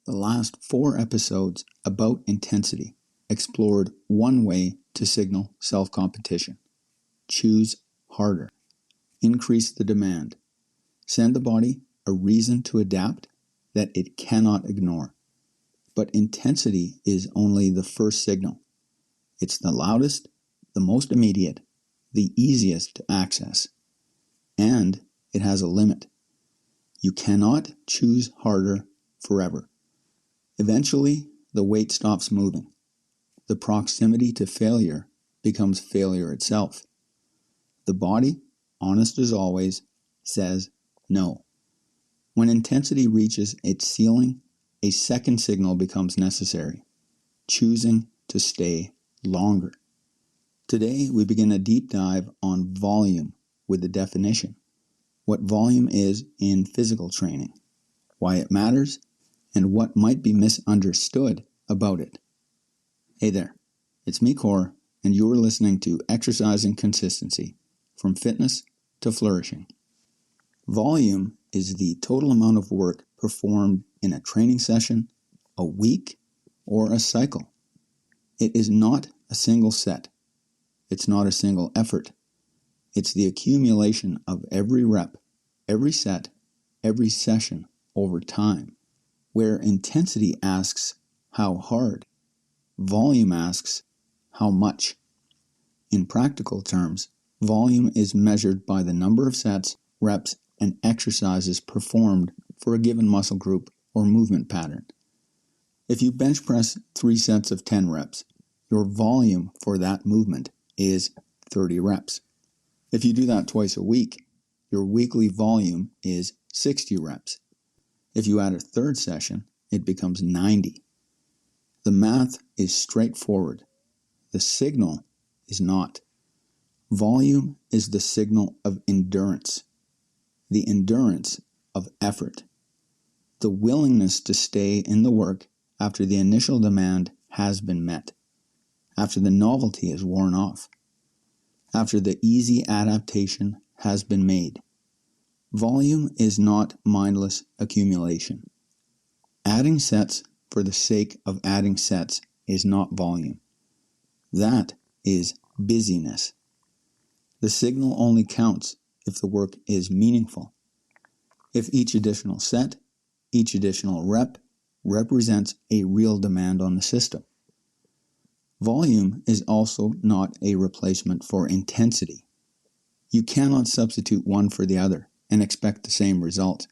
The last 4 episodes about intensity explored one way to signal self-competition. Choose harder. Increase the demand. Send the body a reason to adapt that it cannot ignore. But intensity is only the first signal. It's the loudest, the most immediate, the easiest to access. And it has a limit. You cannot choose harder forever. Eventually, the weight stops moving. The proximity to failure becomes failure itself. The body, honest as always, says no. When intensity reaches its ceiling, a second signal becomes necessary, choosing to stay longer. Today, we begin a deep dive on volume with the definition, what volume is in physical training, why it matters, and what might be misunderstood about it. Hey there, it's me, Core, and you're listening to Exercising Consistency, from fitness to flourishing. Volume is the total amount of work performed in a training session, a week, or a cycle. It is not a single set. It's not a single effort. It's the accumulation of every rep, every set, every session over time. Where intensity asks how hard, volume asks how much. In practical terms, volume is measured by the number of sets, reps, and exercises performed for a given muscle group or movement pattern. If you bench press 3 sets of 10 reps, your volume for that movement is 30 reps. If you do that twice a week, your weekly volume is 60 reps. If you add a third session, it becomes 90. The math is straightforward. The signal is not. Volume is the signal of endurance, the endurance of effort, the willingness to stay in the work after the initial demand has been met, after the novelty is worn off, after the easy adaptation has been made. Volume is not mindless accumulation. Adding sets for the sake of adding sets is not volume. That is busyness. The signal only counts if the work is meaningful. If each additional set, each additional rep, represents a real demand on the system. Volume is also not a replacement for intensity. You cannot substitute one for the other and expect the same result.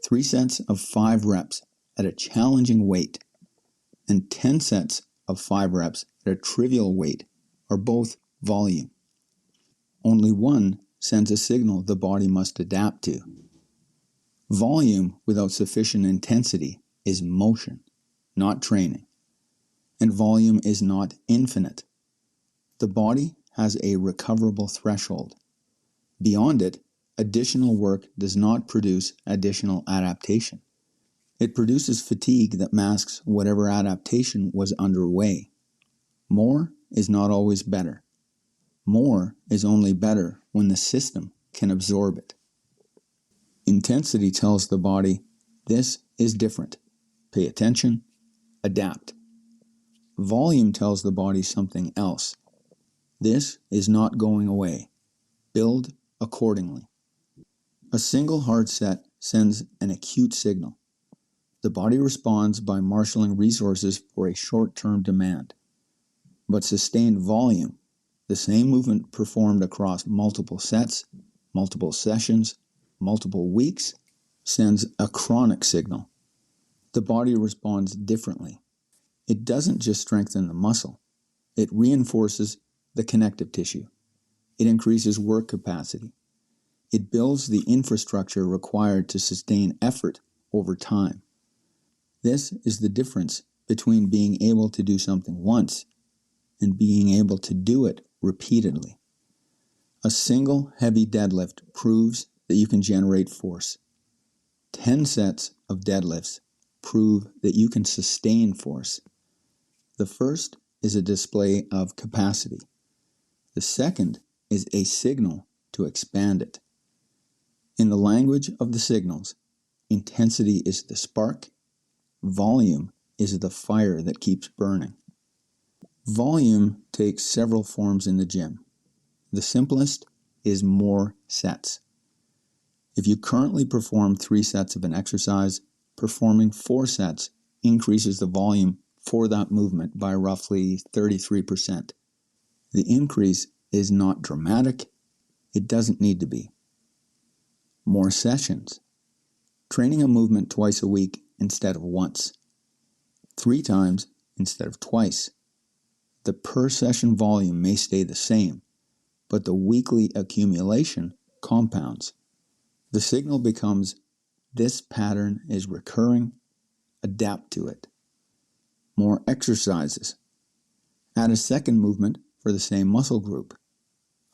3 sets of 5 reps at a challenging weight and 10 sets of 5 reps at a trivial weight are both volume. Only one sends a signal the body must adapt to. Volume without sufficient intensity is motion, not training. And volume is not infinite. The body has a recoverable threshold. Beyond it, additional work does not produce additional adaptation. It produces fatigue that masks whatever adaptation was underway. More is not always better. More is only better when the system can absorb it. Intensity tells the body, this is different. Pay attention, adapt. Volume tells the body something else. This is not going away. Build accordingly. A single hard set sends an acute signal. The body responds by marshaling resources for a short-term demand. But sustained volume, the same movement performed across multiple sets, multiple sessions, multiple weeks, sends a chronic signal. The body responds differently. It doesn't just strengthen the muscle. It reinforces the connective tissue. It increases work capacity. It builds the infrastructure required to sustain effort over time. This is the difference between being able to do something once and being able to do it repeatedly. A single heavy deadlift proves that you can generate force. 10 sets of deadlifts prove that you can sustain force. The first is a display of capacity. The second is a signal to expand it. In the language of the signals, intensity is the spark, Volume is the fire that keeps burning. Volume takes several forms in the gym. The simplest is more sets. If you currently perform 3 sets of an exercise, performing 4 sets increases the volume for that movement by roughly 33%. The increase is not dramatic. It doesn't need to be. More sessions. Training a movement twice a week instead of once. 3 times instead of twice. The per session volume may stay the same, but the weekly accumulation compounds. The signal becomes, this pattern is recurring, adapt to it. More exercises. Add a second movement for the same muscle group.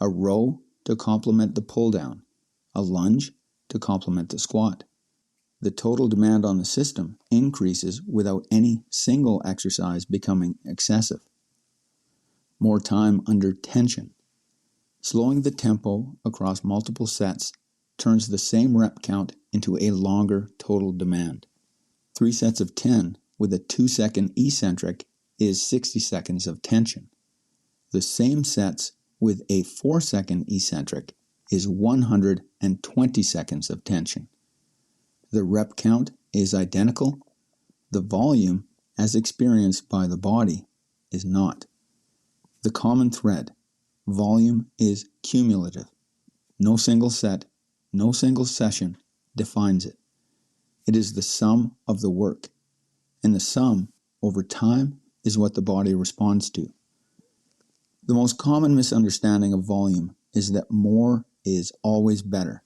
A row to complement the pull down. A lunge to complement the squat. The total demand on the system increases without any single exercise becoming excessive. More time under tension. Slowing the tempo across multiple sets turns the same rep count into a longer total demand. 3 sets of 10 with a 2-second eccentric is 60 seconds of tension. The same sets with a 4-second eccentric is 120 seconds of tension. The rep count is identical. The volume, as experienced by the body, is not. The common thread, volume, is cumulative. No single set, no single session defines it. It is the sum of the work, and the sum, over time, is what the body responds to. The most common misunderstanding of volume is that more is always better.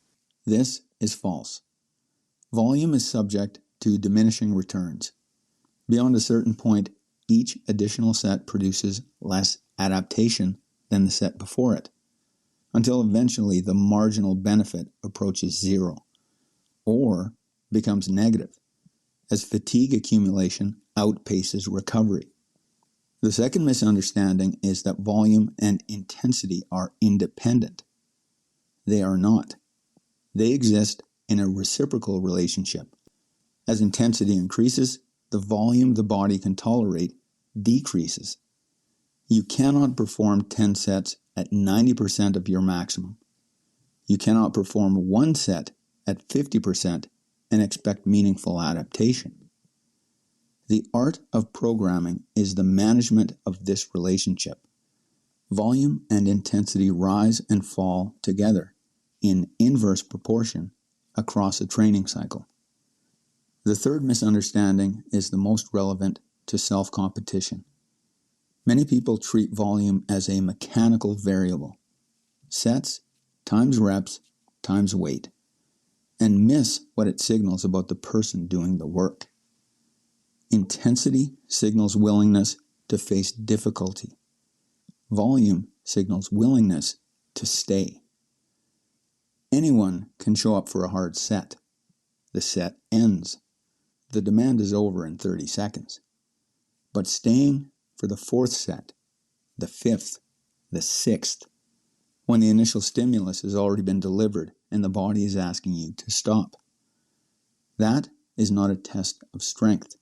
This is false. Volume is subject to diminishing returns. Beyond a certain point, each additional set produces less adaptation than the set before it, until eventually the marginal benefit approaches 0, or becomes negative, as fatigue accumulation outpaces recovery. The second misunderstanding is that volume and intensity are independent. They are not. They exist in a reciprocal relationship. As intensity increases, the volume the body can tolerate decreases. You cannot perform 10 sets at 90% of your maximum. You cannot perform 1 set at 50% and expect meaningful adaptation. The art of programming is the management of this relationship. Volume and intensity rise and fall together in inverse proportion across a training cycle. The third misunderstanding is the most relevant to self-competition. Many people treat volume as a mechanical variable, sets times reps times weight, and miss what it signals about the person doing the work. Intensity signals willingness to face difficulty. Volume signals willingness to stay. Anyone can show up for a hard set. The set ends. The demand is over in 30 seconds. But staying for the 4th set, the 5th, the 6th, when the initial stimulus has already been delivered and the body is asking you to stop. That is not a test of strength.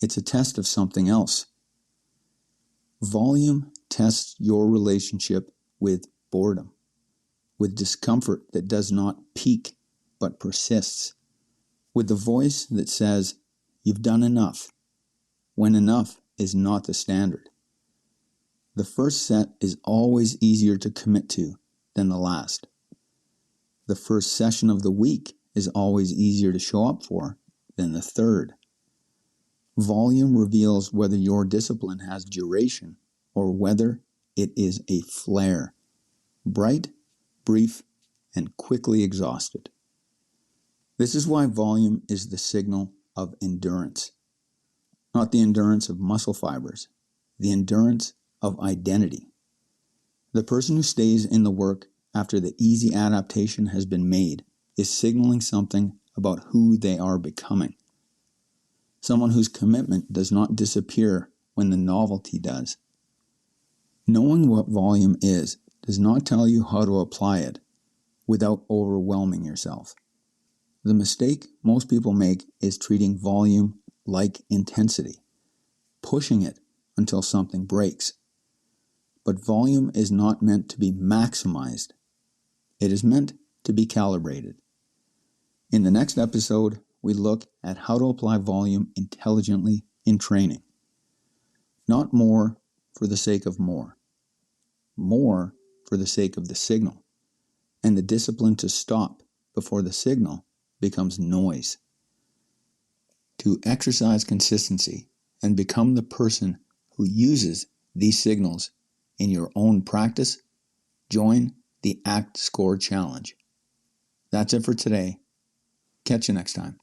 It's a test of something else. Volume tests your relationship with boredom, with discomfort that does not peak but persists, with the voice that says, you've done enough, when enough is not the standard. The first set is always easier to commit to than the last. The first session of the week is always easier to show up for than the third. Volume reveals whether your discipline has duration or whether it is a flare, bright, brief, and quickly exhausted. This is why volume is the signal of endurance, not the endurance of muscle fibers, the endurance of identity. The person who stays in the work after the easy adaptation has been made is signaling something about who they are becoming. Someone whose commitment does not disappear when the novelty does. Knowing what volume is does not tell you how to apply it without overwhelming yourself. The mistake most people make is treating volume like intensity, pushing it until something breaks. But volume is not meant to be maximized. It is meant to be calibrated. In the next episode, we look at how to apply volume intelligently in training. Not more for the sake of more for the sake of the signal, and the discipline to stop before the signal becomes noise. To exercise consistency and become the person who uses these signals in your own practice, join the Act Score Challenge. That's it for today. Catch you next time.